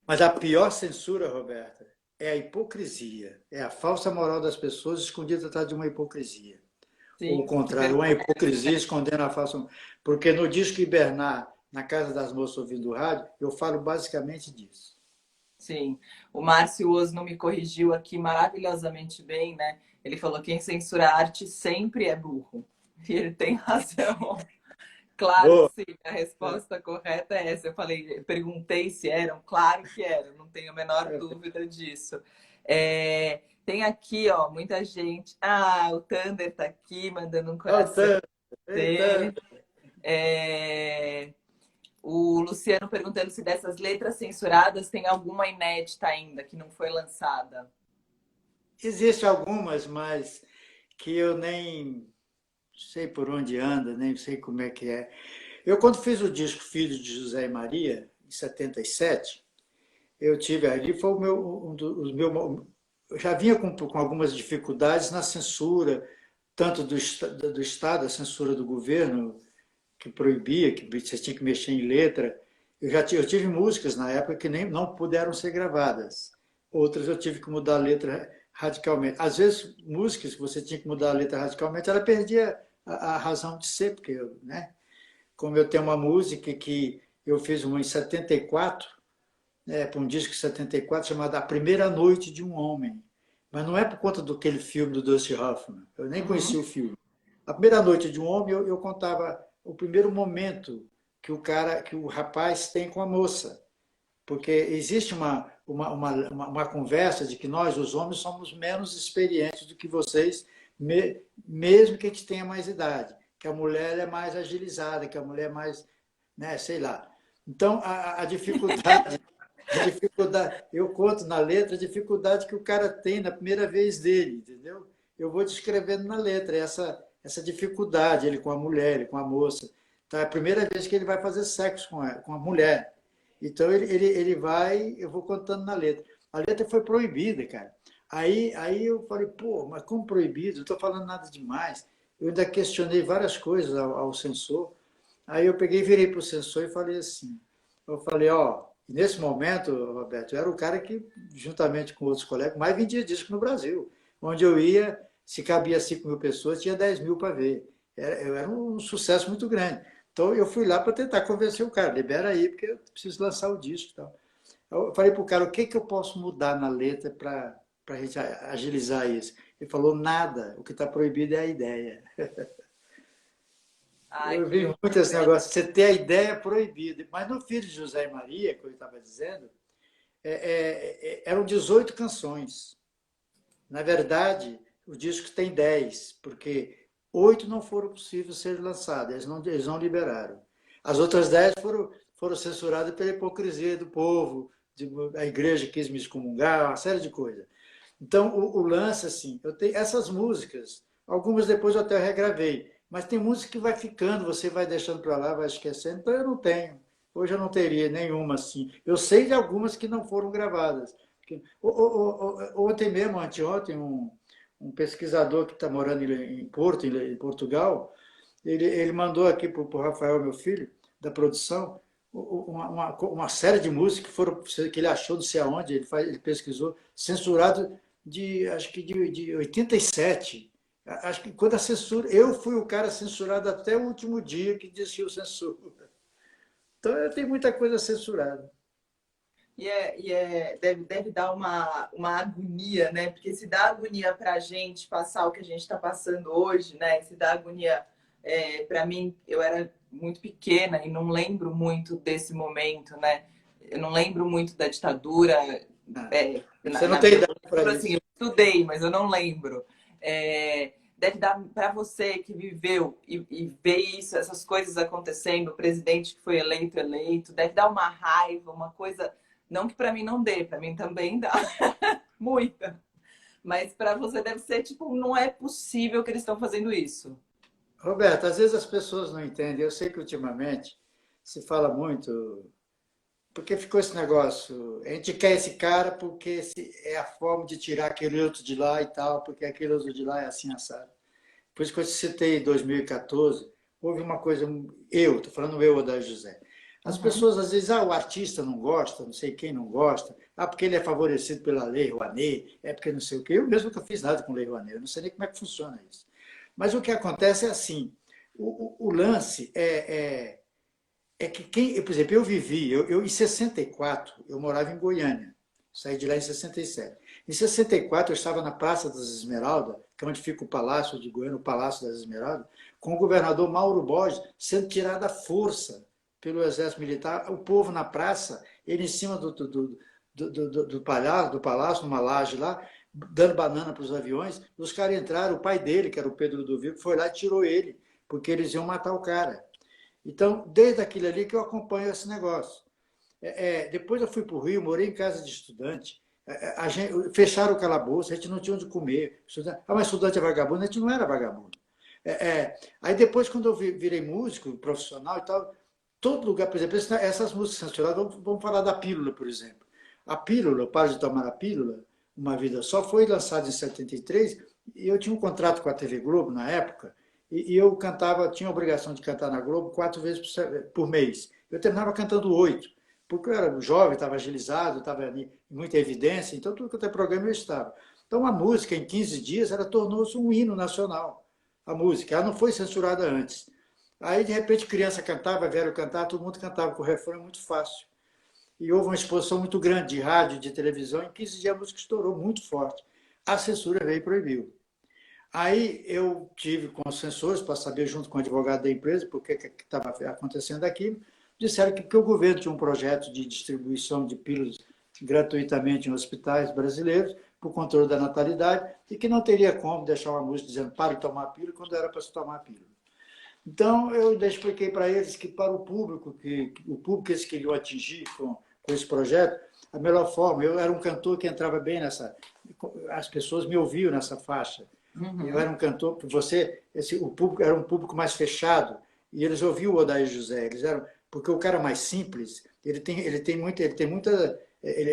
mas a pior censura, Roberta, é a hipocrisia. É a falsa moral das pessoas escondida atrás de uma hipocrisia. Ou o Sim, contrário, uma hipocrisia escondendo a falsa. Porque no disco Hibernar, na Casa das Moças ouvindo o rádio, eu falo basicamente disso. sim. O Márcio Osno me corrigiu aqui maravilhosamente bem, né? Ele falou que quem censura a arte sempre é burro. E ele tem razão. Claro que Boa. sim, a resposta correta é essa. Eu perguntei se eram, claro que eram, não tenho a menor dúvida disso. Tem aqui, ó, muita gente. Ah, o Thunder tá aqui mandando um coração dele. O Luciano perguntando se dessas letras censuradas tem alguma inédita ainda que não foi lançada. Existem algumas, mas que eu nem sei por onde anda, nem sei como é que é. Eu, quando fiz o disco Filho de José e Maria, em 77, eu tive ali, foi os meus. Eu já vinha com algumas dificuldades na censura, tanto do Estado, a censura do governo, que proibia, que você tinha que mexer em letra. Eu tive músicas na época que nem não puderam ser gravadas. Outras eu tive que mudar a letra radicalmente. Às vezes, músicas que você tinha que mudar a letra radicalmente, ela perdia a razão de ser, porque, né? Como eu tenho uma música que eu fiz uma em 74, para um disco em 74, chamado A Primeira Noite de um Homem. Mas não é por conta daquele filme do Dustin Hoffman. Eu nem conhecia o filme. A Primeira Noite de um Homem, eu contava o primeiro momento que o rapaz tem com a moça. Porque existe uma conversa de que nós, os homens, somos menos experientes do que vocês, mesmo que a gente tenha mais idade. Que a mulher é mais agilizada, que a mulher é mais, né, sei lá. Então, a dificuldade, eu conto na letra a dificuldade que o cara tem na primeira vez dele, entendeu? Eu vou descrevendo na letra essa dificuldade, ele com a mulher, ele com a moça. Então, é a primeira vez que ele vai fazer sexo com a mulher. Então, ele vai, eu vou contando na letra. A letra foi proibida, cara. Aí eu falei, pô, mas como proibido? Não estou falando nada demais. Eu ainda questionei várias coisas ao censor. Aí eu peguei, virei para o censor e falei assim, eu falei, ó, nesse momento, Roberto, eu era o cara que, juntamente com outros colegas, mais vendia disco no Brasil. Onde eu ia, se cabia 5 mil pessoas, tinha 10 mil para ver. Eu era um sucesso muito grande. Então eu fui lá para tentar convencer o cara, libera aí, porque eu preciso lançar o disco e tal. Eu falei para o cara, o que eu posso mudar na letra para a gente agilizar isso? Ele falou, nada, o que está proibido é a ideia. Ai, Eu vi que muito esse negócio, você ter a ideia proibida. Mas no Filho de José e Maria, que eu estava dizendo, eram 18 canções. Na verdade, o disco tem 10, porque 8 não foram possíveis ser lançadas, eles não liberaram. As outras 10 foram censuradas pela hipocrisia do povo, a igreja quis me excomungar, uma série de coisas. Então, o lance, assim, eu tenho essas músicas, algumas depois eu até regravei, mas tem música que vai ficando, você vai deixando para lá, vai esquecendo, então eu não tenho. Hoje eu não teria nenhuma assim. Eu sei de algumas que não foram gravadas. Ontem mesmo, anteontem, um pesquisador que está morando em em Portugal, ele mandou aqui para o Rafael, meu filho, da produção, uma série de músicas que ele achou, não sei aonde, ele pesquisou, censurado acho que de 87. Acho que quando a censura. Eu fui o cara censurado até o último dia que disse que eu censuro. Então eu tenho muita coisa censurada. Deve dar uma agonia, né? Porque se dá agonia para a gente passar o que a gente está passando hoje, né? Se dá agonia para mim, eu era muito pequena e não lembro muito desse momento, né? Eu não lembro muito da ditadura. Você não tem idade para isso. Assim, eu estudei, mas eu não lembro. Deve dar para você que viveu e vê isso, essas coisas acontecendo, o presidente que foi eleito, deve dar uma raiva, uma coisa. Não que para mim não dê, para mim também dá muita. Mas para você deve ser tipo, não é possível que eles estão fazendo isso. Roberto, às vezes as pessoas não entendem. Eu sei que ultimamente se fala muito, porque ficou esse negócio. A gente quer esse cara porque é a forma de tirar aquele outro de lá e tal, porque aquele outro de lá é assim assado. Por isso que eu citei 2014, houve uma coisa, estou falando eu, da José. As Uhum. pessoas às vezes, o artista não gosta, não sei quem não gosta, porque ele é favorecido pela Lei Rouanet, é porque não sei o quê. Eu mesmo nunca fiz nada com Lei Rouanet, eu não sei nem como é que funciona isso. Mas o que acontece é assim, o lance é que quem, por exemplo, eu vivi, em 64, eu morava em Goiânia, saí de lá em 67. Em 64, eu estava na Praça das Esmeraldas, que é onde fica o Palácio de Goiânia, o Palácio das Esmeraldas, com o governador Mauro Borges sendo tirado à força pelo Exército Militar, o povo na praça, ele em cima do palácio, numa laje lá, dando banana para os aviões, os caras entraram, o pai dele, que era o Pedro Ludovico, foi lá e tirou ele, porque eles iam matar o cara. Então, desde aquilo ali que eu acompanho esse negócio. Depois eu fui para o Rio, morei em casa de estudante. Fecharam o calabouço, a gente não tinha onde comer. Mas estudante é vagabundo? A gente não era vagabundo. Aí depois, quando eu virei músico, profissional e tal, todo lugar, por exemplo, essas músicas censuradas, vamos falar da Pílula, por exemplo. A Pílula, o Para de Tomar a Pílula, Uma Vida Só, foi lançada em 73 e eu tinha um contrato com a TV Globo na época, e eu cantava, tinha a obrigação de cantar na Globo 4 vezes por mês. Eu terminava cantando 8, porque eu era jovem, estava agilizado, estava em muita evidência, então tudo que eu programa eu estava. Então a música, em 15 dias, ela tornou-se um hino nacional. A música, ela não foi censurada antes. Aí, de repente, criança cantava, velho cantava, todo mundo cantava, com o refrão é muito fácil. E houve uma exposição muito grande de rádio, de televisão, em 15 dias a música estourou muito forte. A censura veio e proibiu. Aí eu tive com os censores para saber, junto com o advogado da empresa, por que estava acontecendo aquilo. Disseram que porque o governo tinha um projeto de distribuição de pílulas gratuitamente em hospitais brasileiros, por controle da natalidade, e que não teria como deixar uma música dizendo para de tomar pílula quando era para se tomar pílula. Então, eu expliquei para eles que para o público que eles queriam atingir com esse projeto, a melhor forma, eu era um cantor que entrava bem nessa, as pessoas me ouviam nessa faixa. Eu Uhum. era um cantor, o público era um público mais fechado, e eles ouviam o Odair José, eles eram, porque o cara mais simples, ele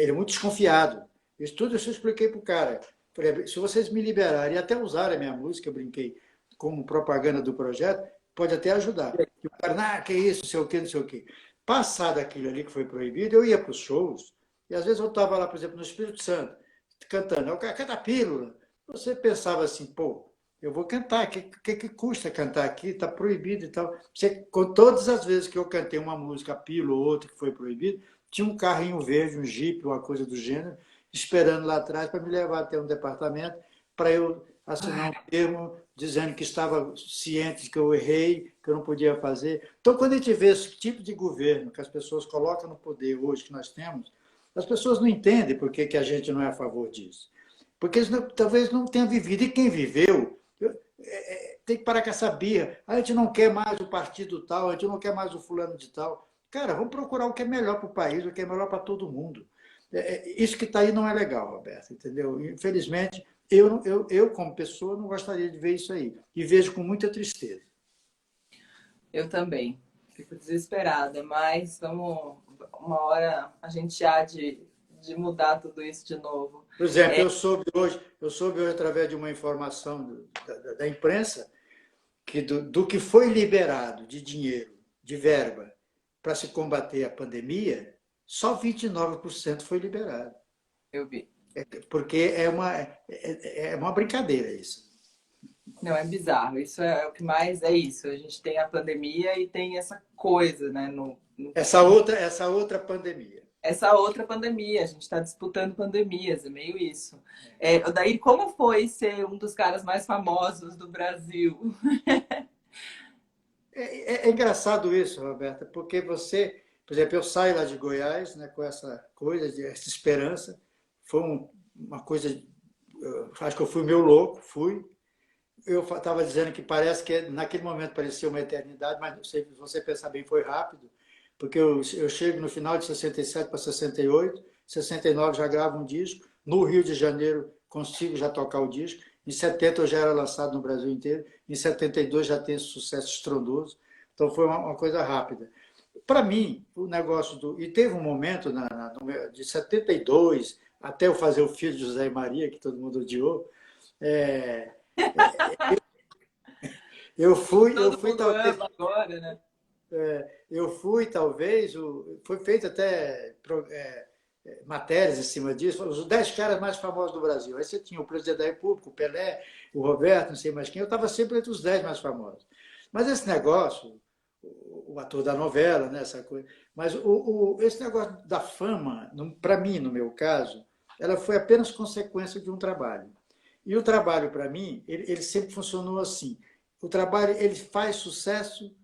é muito desconfiado. Isso tudo eu expliquei para o cara. Falei, se vocês me liberarem e até usarem a minha música, eu brinquei como propaganda do projeto, pode até ajudar. E o cara, que isso, não sei o quê, não sei o quê. Passado aquilo ali que foi proibido, eu ia para os shows, e às vezes eu estava lá, por exemplo, no Espírito Santo, cantando, o cara canta pílula. Você pensava assim, pô, eu vou cantar, o que custa cantar aqui? Está proibido e tal. Com todas as vezes que eu cantei uma música, pílula ou outra que foi proibido, tinha um carrinho verde, um jipe, uma coisa do gênero, esperando lá atrás para me levar até um departamento para eu assinar um termo dizendo que estava ciente de que eu errei, que eu não podia fazer. Então, quando a gente vê esse tipo de governo que as pessoas colocam no poder hoje que nós temos, as pessoas não entendem por que a gente não é a favor disso. Porque eles talvez não tenham vivido. E quem viveu tem que parar com essa birra. A gente não quer mais o partido tal, a gente não quer mais o fulano de tal. Cara, vamos procurar o que é melhor para o país, o que é melhor para todo mundo. Isso que está aí não é legal, Roberto, entendeu? Infelizmente, como pessoa, não gostaria de ver isso aí. E vejo com muita tristeza. Eu também. Fico desesperada, mas vamos, uma hora a gente há de mudar tudo isso de novo. Por exemplo, eu soube hoje através de uma informação da imprensa, que do que foi liberado de dinheiro, de verba, para se combater a pandemia, só 29% foi liberado. Eu vi. Porque é uma brincadeira isso. Não, é bizarro. Isso é o que mais é isso. A gente tem a pandemia e tem essa coisa, né? Essa outra pandemia. Essa outra pandemia. A gente está disputando pandemias, é meio isso. Daí, como foi ser um dos caras mais famosos do Brasil? É engraçado isso, Roberta, porque você, por exemplo, eu saio lá de Goiás, né, com essa coisa, essa esperança. Foi uma coisa, acho que eu fui meio louco, fui. Eu estava dizendo que parece que naquele momento parecia uma eternidade, mas se você pensar bem, foi rápido, porque eu chego no final de 67 para 68, 69 já gravo um disco, no Rio de Janeiro consigo já tocar o disco. Em 70 eu já era lançado no Brasil inteiro. Em 72 já tem esse sucesso estrondoso. Então foi uma coisa rápida. Para mim, o negócio do... E teve um momento de 72 até eu fazer o Filho de José e Maria, que todo mundo odiou, é, eu Todo fui mundo talvez ama agora, né? foi feito até matérias em cima disso, os 10 caras mais famosos do Brasil. Aí você tinha o presidente da República, o Pelé, o Roberto, não sei mais quem, eu estava sempre entre os 10 mais famosos. Mas esse negócio, o ator da novela, né, essa coisa, mas esse negócio da fama, para mim, no meu caso, ela foi apenas consequência de um trabalho. E o trabalho, para mim, ele sempre funcionou assim. O trabalho ele faz sucesso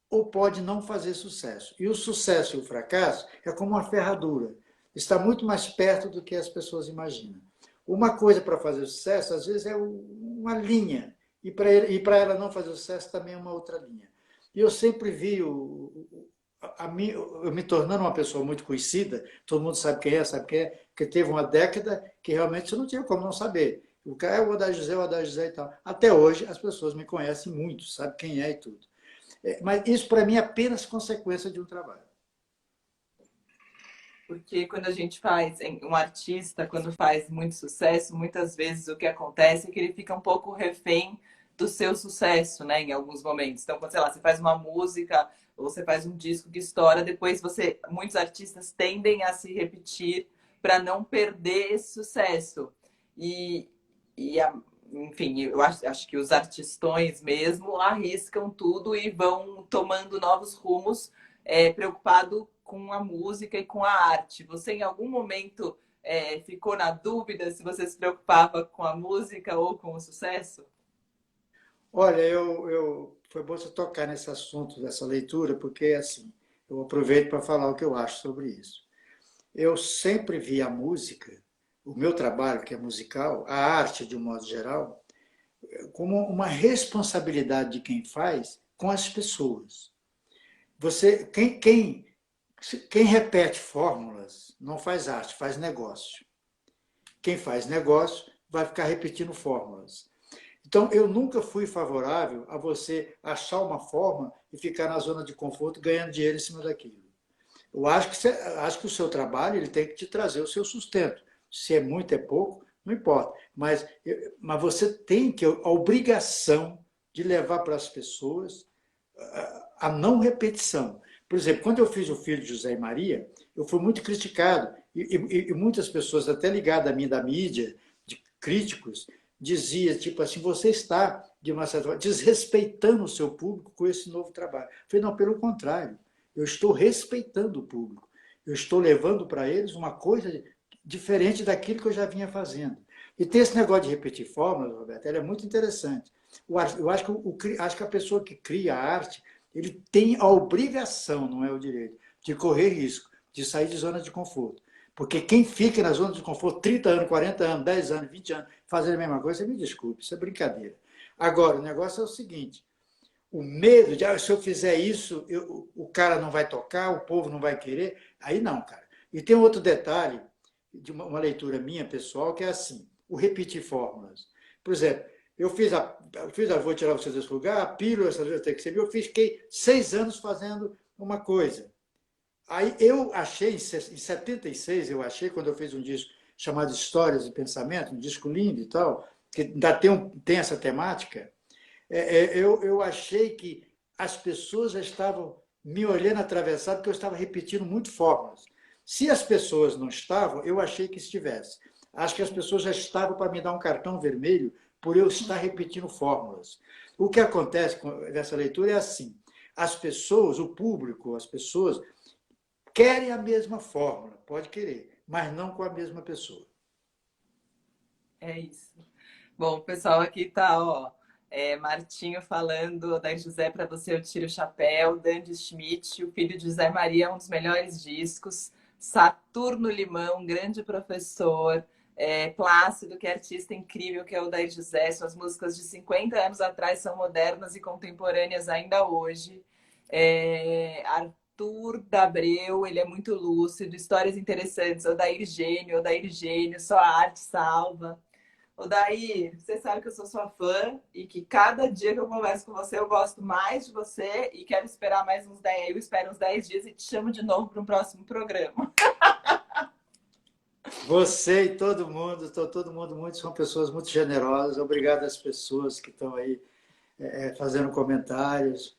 ou pode não fazer sucesso. E o sucesso e o fracasso é como uma ferradura. Está muito mais perto do que as pessoas imaginam. Uma coisa para fazer sucesso, às vezes, é uma linha. E para ela não fazer sucesso, também é uma outra linha. E eu sempre vi eu me tornando uma pessoa muito conhecida, todo mundo sabe quem é, que teve uma década que realmente você não tinha como não saber. O cara é o Odair José e tal. Até hoje as pessoas me conhecem muito, sabem quem é e tudo. Mas isso para mim é apenas consequência de um trabalho. Porque quando a gente faz, um artista, quando faz muito sucesso, muitas vezes o que acontece é que ele fica um pouco refém do seu sucesso, né, em alguns momentos. Então, quando, sei lá, você faz uma música ou você faz um disco que estoura, depois muitos artistas tendem a se repetir para não perder esse sucesso. E, enfim, eu acho que os artistões mesmo arriscam tudo e vão tomando novos rumos, preocupado com a música e com a arte. Você, em algum momento, ficou na dúvida se você se preocupava com a música ou com o sucesso? Olha, foi bom você tocar nesse assunto dessa leitura, porque assim, eu aproveito para falar o que eu acho sobre isso. Eu sempre vi a música, o meu trabalho, que é musical, a arte de um modo geral, como uma responsabilidade de quem faz com as pessoas. Quem repete fórmulas não faz arte, faz negócio. Quem faz negócio vai ficar repetindo fórmulas. Então, eu nunca fui favorável a você achar uma forma e ficar na zona de conforto ganhando dinheiro em cima daquilo. Eu acho que o seu trabalho ele tem que te trazer o seu sustento. Se é muito, é pouco, não importa. Mas você tem a obrigação de levar para as pessoas a não repetição. Por exemplo, quando eu fiz o Filho de José e Maria, eu fui muito criticado. E muitas pessoas, até ligadas a mim da mídia, de críticos, dizia tipo assim, você está, de uma certa forma, desrespeitando o seu público com esse novo trabalho. Eu falei, não, pelo contrário, eu estou respeitando o público. Eu estou levando para eles uma coisa diferente daquilo que eu já vinha fazendo. E tem esse negócio de repetir fórmulas, Roberto, ela é muito interessante. Eu acho que a pessoa que cria a arte, ele tem a obrigação, não é o direito, de correr risco, de sair de zona de conforto. Porque quem fica na zona de conforto 30 anos, 40 anos, 10 anos, 20 anos, fazendo a mesma coisa, você me desculpe, isso é brincadeira. Agora, o negócio é o seguinte, o medo de, se eu fizer isso, o cara não vai tocar, o povo não vai querer, aí não, cara. E tem outro detalhe, de uma leitura minha, pessoal, que é assim, o repetir fórmulas. Por exemplo, vou tirar você desse lugar, a pílula, essa vezes tem que ser, fiquei 6 anos fazendo uma coisa. Aí eu achei, em 76, eu achei, quando eu fiz um disco chamado Histórias e Pensamento, um disco lindo e tal, que ainda tem essa temática, eu achei que as pessoas já estavam me olhando atravessado, porque eu estava repetindo muito fórmulas. Se as pessoas não estavam, eu achei que estivesse. Acho que as pessoas já estavam para me dar um cartão vermelho por eu estar repetindo fórmulas. O que acontece nessa leitura é assim: as pessoas, o público, as pessoas querem a mesma fórmula, pode querer, mas não com a mesma pessoa. É isso. Bom, o pessoal aqui tá, ó. Martinho falando, da José para você eu tiro o chapéu, Dandy Schmidt, o filho de José Maria, um dos melhores discos, Saturno Limão, grande professor, Plácido, que é artista incrível, que é o Dair José, suas músicas de 50 anos atrás são modernas e contemporâneas ainda hoje. Arthur Dabreu, ele é muito lúcido, histórias interessantes, Odair Gênio, só a arte salva. Daí, você sabe que eu sou sua fã e que cada dia que eu converso com você, eu gosto mais de você e quero esperar mais uns 10, eu espero uns 10 dias e te chamo de novo para um próximo programa. Você e todo mundo muito, são pessoas muito generosas. Obrigado às pessoas que estão aí fazendo comentários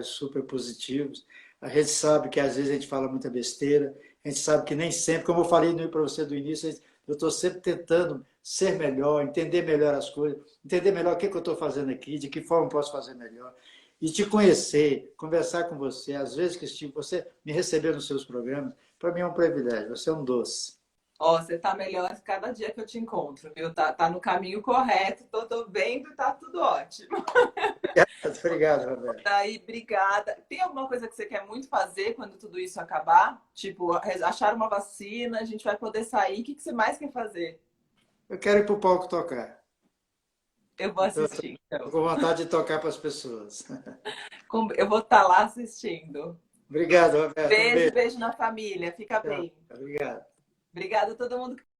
super positivos. A gente sabe que às vezes a gente fala muita besteira, a gente sabe que nem sempre, como eu falei para você do início, eu estou sempre tentando ser melhor, entender melhor as coisas, entender melhor o que eu estou fazendo aqui, de que forma eu posso fazer melhor. E te conhecer, conversar com você, às vezes que você me receber nos seus programas, para mim é um privilégio, você é um doce. Ó, você tá melhor cada dia que eu te encontro, viu? Tá no caminho correto, tô vendo, tá tudo ótimo. Obrigado, Roberto. Daí, obrigada. Tem alguma coisa que você quer muito fazer quando tudo isso acabar? Tipo, achar uma vacina, a gente vai poder sair. O que você mais quer fazer? Eu quero ir para o palco tocar. Eu vou Então, assistir, estou então. com vontade de tocar para as pessoas. Eu vou estar lá assistindo. Obrigado, Roberto. Um Beijo, beijo. beijo na família. Fica Tchau. bem. Obrigado. Obrigada a todo mundo